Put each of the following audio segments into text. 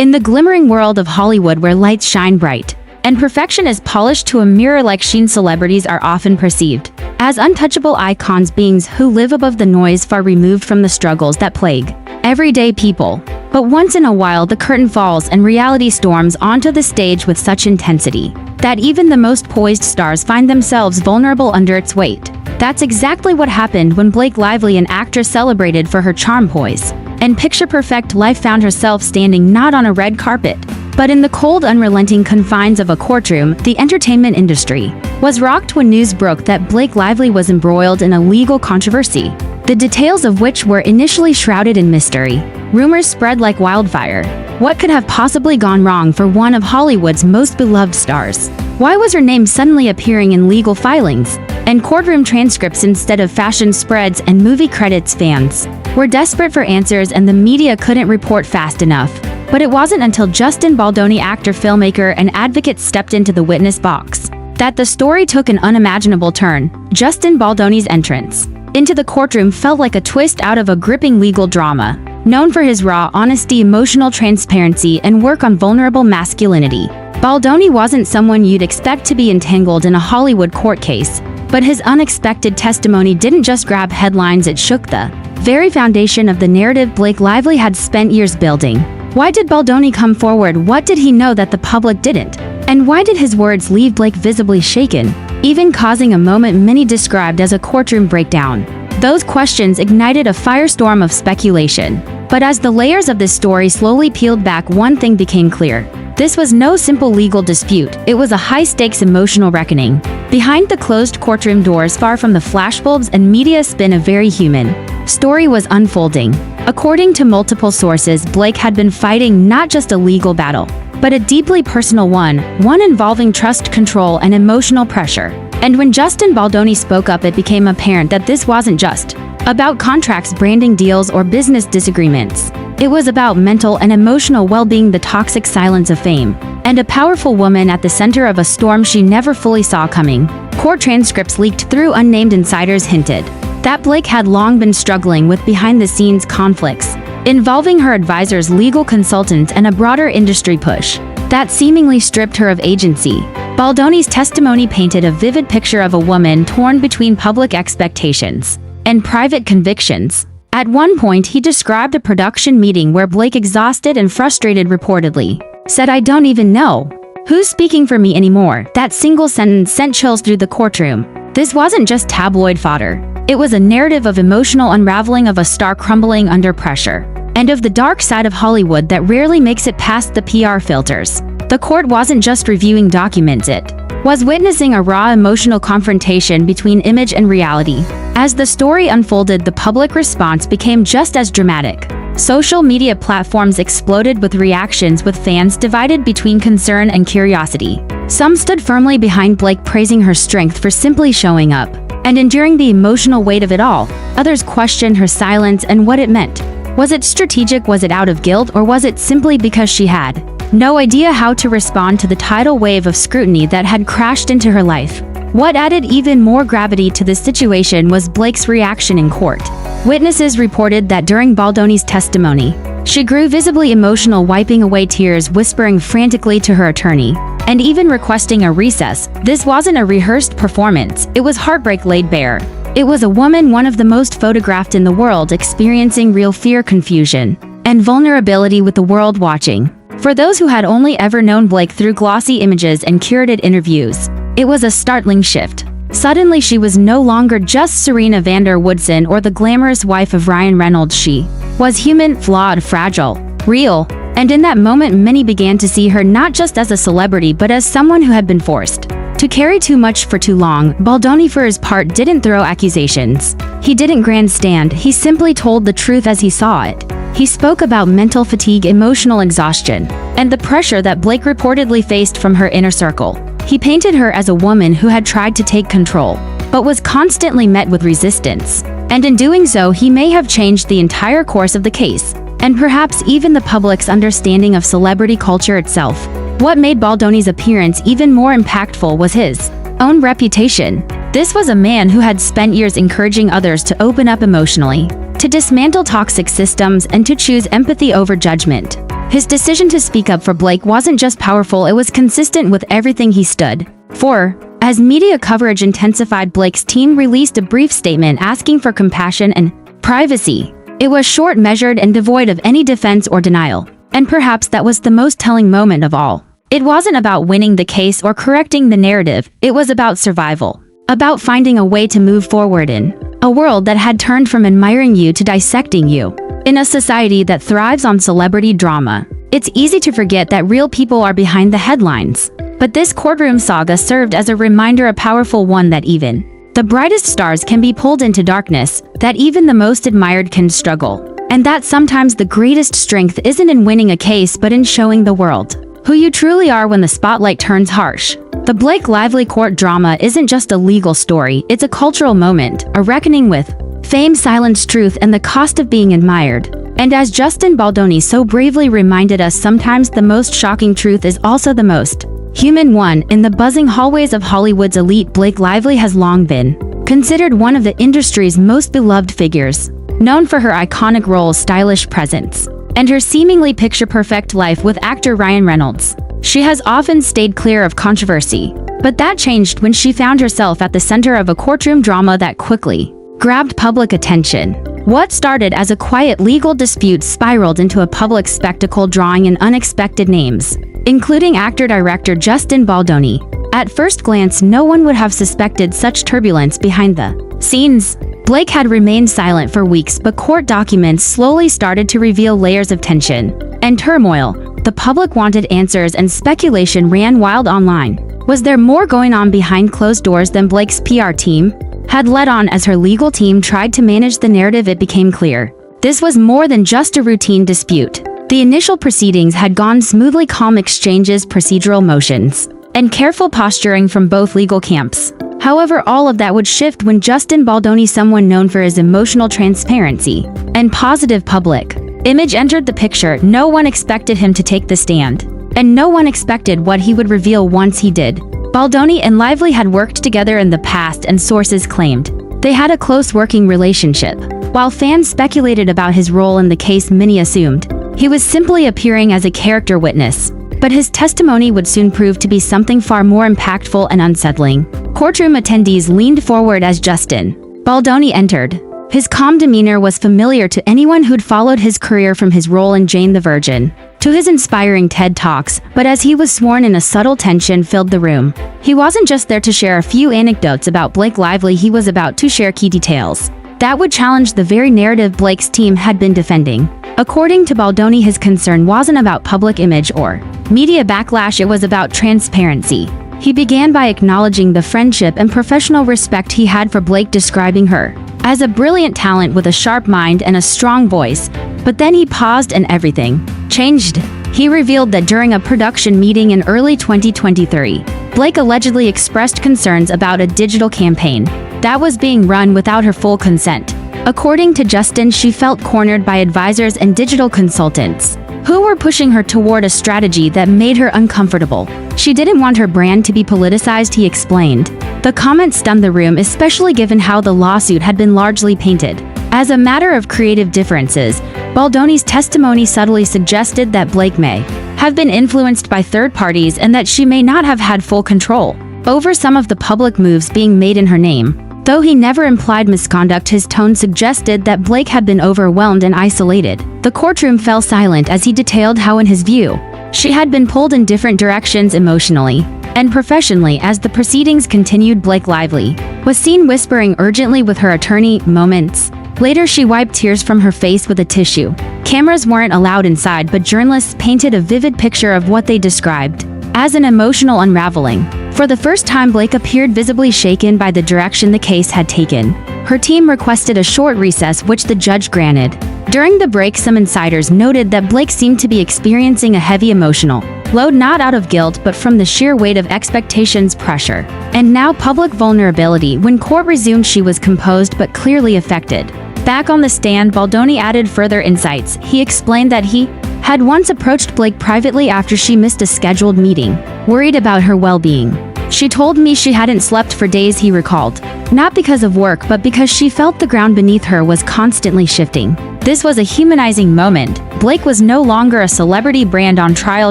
In the glimmering world of Hollywood where lights shine bright, and perfection is polished to a mirror-like sheen, celebrities are often perceived as untouchable icons, beings who live above the noise, far removed from the struggles that plague everyday people. But once in a while, the curtain falls and reality storms onto the stage with such intensity that even the most poised stars find themselves vulnerable under its weight. That's exactly what happened when Blake Lively, an actress celebrated for her charm, poise, and picture-perfect life, found herself standing not on a red carpet, but in the cold, unrelenting confines of a courtroom. The entertainment industry was rocked when news broke that Blake Lively was embroiled in a legal controversy, the details of which were initially shrouded in mystery. Rumors spread like wildfire. What could have possibly gone wrong for one of Hollywood's most beloved stars? Why was her name suddenly appearing in legal filings and courtroom transcripts instead of fashion spreads and movie credits? Fans were desperate for answers, and the media couldn't report fast enough. But it wasn't until Justin Baldoni, actor, filmmaker, and advocate, stepped into the witness box that the story took an unimaginable turn. Justin Baldoni's entrance into the courtroom felt like a twist out of a gripping legal drama. Known for his raw honesty, emotional transparency, and work on vulnerable masculinity, Baldoni wasn't someone you'd expect to be entangled in a Hollywood court case. But his unexpected testimony didn't just grab headlines, it shook the very foundation of the narrative Blake Lively had spent years building. Why did Baldoni come forward? What did he know that the public didn't? And why did his words leave Blake visibly shaken, even causing a moment many described as a courtroom breakdown? Those questions ignited a firestorm of speculation. But as the layers of this story slowly peeled back, one thing became clear. This was no simple legal dispute. It was a high-stakes emotional reckoning. Behind the closed courtroom doors, far from the flashbulbs and media spin, a very human story was unfolding. According to multiple sources, Blake had been fighting not just a legal battle, but a deeply personal one involving trust, control, and emotional pressure. And when Justin Baldoni spoke up, it became apparent that this wasn't just about contracts, branding deals, or business disagreements. It was about mental and emotional well-being, the toxic silence of fame, and a powerful woman at the center of a storm she never fully saw coming. Court transcripts leaked through unnamed insiders hinted that Blake had long been struggling with behind-the-scenes conflicts involving her advisors, legal consultants, and a broader industry push that seemingly stripped her of agency. Baldoni's testimony painted a vivid picture of a woman torn between public expectations and private convictions. At one point, he described a production meeting where Blake, exhausted and frustrated, reportedly said, "I don't even know who's speaking for me anymore." That single sentence sent chills through the courtroom. This wasn't just tabloid fodder. It was a narrative of emotional unraveling, of a star crumbling under pressure, and of the dark side of Hollywood that rarely makes it past the PR filters. The court wasn't just reviewing documents, it was witnessing a raw emotional confrontation between image and reality. As the story unfolded, the public response became just as dramatic. Social media platforms exploded with reactions, with fans divided between concern and curiosity. Some stood firmly behind Blake, praising her strength for simply showing up and enduring the emotional weight of it all. Others questioned her silence and what it meant. Was it strategic? Was it out of guilt? Or was it simply because she had no idea how to respond to the tidal wave of scrutiny that had crashed into her life? What added even more gravity to the situation was Blake's reaction in court. Witnesses reported that during Baldoni's testimony, she grew visibly emotional, wiping away tears, whispering frantically to her attorney, and even requesting a recess. This wasn't a rehearsed performance. It was heartbreak laid bare. It was a woman, one of the most photographed in the world, experiencing real fear, confusion, and vulnerability, with the world watching. For those who had only ever known Blake through glossy images and curated interviews, it was a startling shift. Suddenly, she was no longer just Serena van der Woodsen or the glamorous wife of Ryan Reynolds. She was human, flawed, fragile, real. And in that moment, many began to see her not just as a celebrity, but as someone who had been forced to carry too much for too long. Baldoni, for his part, didn't throw accusations. He didn't grandstand. He simply told the truth as he saw it. He spoke about mental fatigue, emotional exhaustion, and the pressure that Blake reportedly faced from her inner circle. He painted her as a woman who had tried to take control, but was constantly met with resistance. And in doing so, he may have changed the entire course of the case, and perhaps even the public's understanding of celebrity culture itself. What made Baldoni's appearance even more impactful was his own reputation. This was a man who had spent years encouraging others to open up emotionally, to dismantle toxic systems, and to choose empathy over judgment. His decision to speak up for Blake wasn't just powerful, it was consistent with everything he stood for. As media coverage intensified, Blake's team released a brief statement asking for compassion and privacy. It was short, measured, and devoid of any defense or denial. And perhaps that was the most telling moment of all. It wasn't about winning the case or correcting the narrative, it was about survival. About finding a way to move forward in a world that had turned from admiring you to dissecting you. In a society that thrives on celebrity drama, it's easy to forget that real people are behind the headlines. But this courtroom saga served as a reminder, a powerful one, that even the brightest stars can be pulled into darkness, that even the most admired can struggle. And that sometimes the greatest strength isn't in winning a case but in showing the world who you truly are when the spotlight turns harsh. The Blake Lively court drama isn't just a legal story, it's a cultural moment, a reckoning with fame, silence, truth, and the cost of being admired. And as Justin Baldoni so bravely reminded us, sometimes the most shocking truth is also the most human one. In the buzzing hallways of Hollywood's elite, Blake Lively has long been considered one of the industry's most beloved figures. Known for her iconic roles, stylish presence, and her seemingly picture-perfect life with actor Ryan Reynolds, she has often stayed clear of controversy. But that changed when she found herself at the center of a courtroom drama that quickly grabbed public attention. What started as a quiet legal dispute spiraled into a public spectacle, drawing in unexpected names, including actor-director Justin Baldoni. At first glance, no one would have suspected such turbulence behind the scenes. Blake had remained silent for weeks, but court documents slowly started to reveal layers of tension and turmoil. The public wanted answers, and speculation ran wild online. Was there more going on behind closed doors than Blake's PR team had let on? As her legal team tried to manage the narrative, it became clear this was more than just a routine dispute. The initial proceedings had gone smoothly, calm exchanges, procedural motions, and careful posturing from both legal camps. However, all of that would shift when Justin Baldoni, someone known for his emotional transparency and positive public image, entered the picture. No one expected him to take the stand, and no one expected what he would reveal once he did. Baldoni and Lively had worked together in the past, and sources claimed they had a close working relationship. While fans speculated about his role in the case, many assumed he was simply appearing as a character witness. But his testimony would soon prove to be something far more impactful and unsettling. Courtroom attendees leaned forward as Justin Baldoni entered. His calm demeanor was familiar to anyone who'd followed his career, from his role in Jane the Virgin to his inspiring TED Talks. But as he was sworn in, a subtle tension filled the room. He wasn't just there to share a few anecdotes about Blake Lively, he was about to share key details that would challenge the very narrative Blake's team had been defending. According to Baldoni, his concern wasn't about public image or media backlash, it was about transparency. He began by acknowledging the friendship and professional respect he had for Blake, describing her as a brilliant talent with a sharp mind and a strong voice. But then he paused and everything changed. He revealed that during a production meeting in early 2023, Blake allegedly expressed concerns about a digital campaign that was being run without her full consent. According to Justin, she felt cornered by advisors and digital consultants who were pushing her toward a strategy that made her uncomfortable. She didn't want her brand to be politicized, he explained. The comment stunned the room, especially given how the lawsuit had been largely painted as a matter of creative differences. Baldoni's testimony subtly suggested that Blake may have been influenced by third parties, and that she may not have had full control over some of the public moves being made in her name. Though he never implied misconduct, his tone suggested that Blake had been overwhelmed and isolated. The courtroom fell silent as he detailed how, in his view, she had been pulled in different directions emotionally and professionally. As the proceedings continued, Blake Lively was seen whispering urgently with her attorney. Moments later, she wiped tears from her face with a tissue. Cameras weren't allowed inside, but journalists painted a vivid picture of what they described as an emotional unraveling. For the first time, Blake appeared visibly shaken by the direction the case had taken. Her team requested a short recess, which the judge granted. During the break, some insiders noted that Blake seemed to be experiencing a heavy emotional load, not out of guilt but from the sheer weight of expectations, pressure, and now public vulnerability. When court resumed, she was composed but clearly affected. Back on the stand, Baldoni added further insights. He explained that he had once approached Blake privately after she missed a scheduled meeting, worried about her well-being. She told me she hadn't slept for days, he recalled. Not because of work, but because she felt the ground beneath her was constantly shifting. This was a humanizing moment. Blake was no longer a celebrity brand on trial,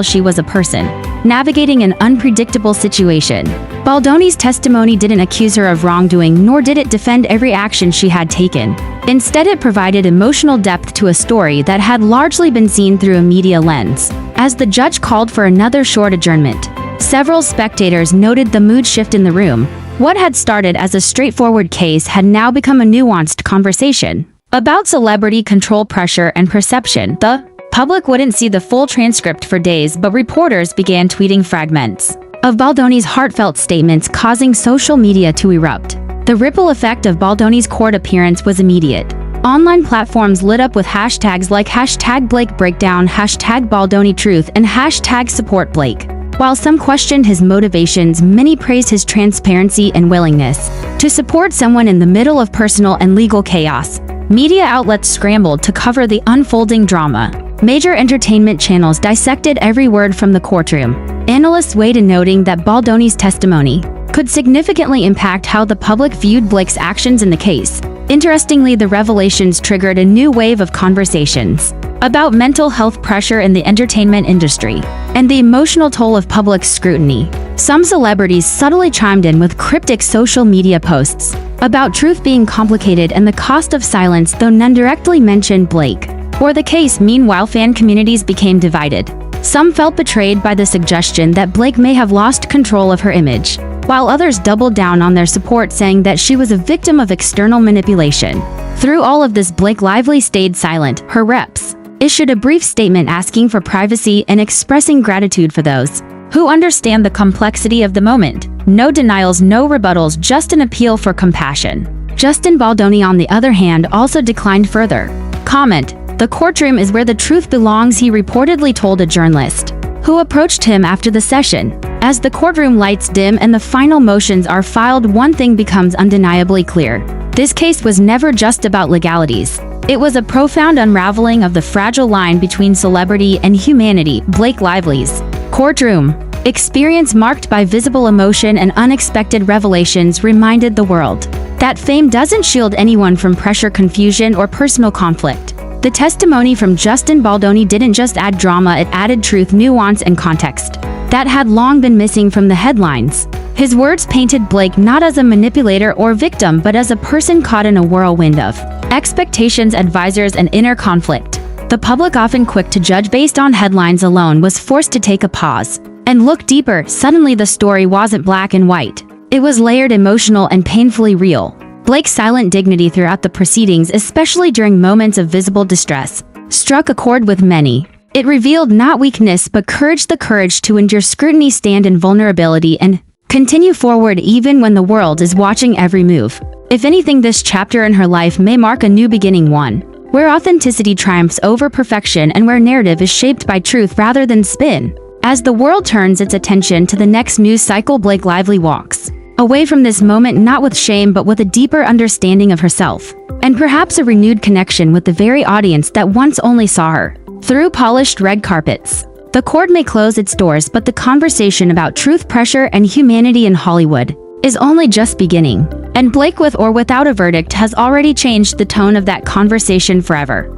she was a person, navigating an unpredictable situation. Baldoni's testimony didn't accuse her of wrongdoing, nor did it defend every action she had taken. Instead, it provided emotional depth to a story that had largely been seen through a media lens. As the judge called for another short adjournment, several spectators noted the mood shift in the room. What had started as a straightforward case had now become a nuanced conversation about celebrity control, pressure, and perception. The public wouldn't see the full transcript for days, but reporters began tweeting fragments of Baldoni's heartfelt statements, causing social media to erupt. The ripple effect of Baldoni's court appearance was immediate. Online platforms lit up with hashtags like #BlakeBreakdown, #BaldoniTruth, and #SupportBlake. While some questioned his motivations, many praised his transparency and willingness to support someone in the middle of personal and legal chaos. Media outlets scrambled to cover the unfolding drama. Major entertainment channels dissected every word from the courtroom. Analysts weighed in, noting that Baldoni's testimony could significantly impact how the public viewed Blake's actions in the case. Interestingly, the revelations triggered a new wave of conversations about mental health pressure in the entertainment industry and the emotional toll of public scrutiny. Some celebrities subtly chimed in with cryptic social media posts about truth being complicated and the cost of silence, though none directly mentioned Blake or the case. Meanwhile, fan communities became divided. Some felt betrayed by the suggestion that Blake may have lost control of her image, while others doubled down on their support, saying that she was a victim of external manipulation. Through all of this, Blake Lively stayed silent. Her reps issued a brief statement asking for privacy and expressing gratitude for those who understand the complexity of the moment. No denials, no rebuttals, just an appeal for compassion. Justin Baldoni, on the other hand, also declined further comment. The courtroom is where the truth belongs, he reportedly told a journalist who approached him after the session. As the courtroom lights dim and the final motions are filed, one thing becomes undeniably clear. This case was never just about legalities. It was a profound unraveling of the fragile line between celebrity and humanity. Blake Lively's courtroom experience, marked by visible emotion and unexpected revelations, reminded the world that fame doesn't shield anyone from pressure, confusion, or personal conflict. The testimony from Justin Baldoni didn't just add drama, it added truth, nuance, and context that had long been missing from the headlines. His words painted Blake not as a manipulator or victim, but as a person caught in a whirlwind of expectations, advisors, and inner conflict. The public, often quick to judge based on headlines alone, was forced to take a pause and look deeper. Suddenly, the story wasn't black and white. It was layered, emotional, and painfully real. Blake's silent dignity throughout the proceedings, especially during moments of visible distress, struck a chord with many. It revealed not weakness but courage, the courage to endure scrutiny, stand in vulnerability, and continue forward even when the world is watching every move. If anything, this chapter in her life may mark a new beginning, one where authenticity triumphs over perfection and where narrative is shaped by truth rather than spin. As the world turns its attention to the next news cycle, Blake Lively walks away from this moment not with shame but with a deeper understanding of herself, and perhaps a renewed connection with the very audience that once only saw her through polished red carpets. The court may close its doors, but the conversation about truth, pressure, and humanity in Hollywood is only just beginning. And Blake, with or without a verdict, has already changed the tone of that conversation forever.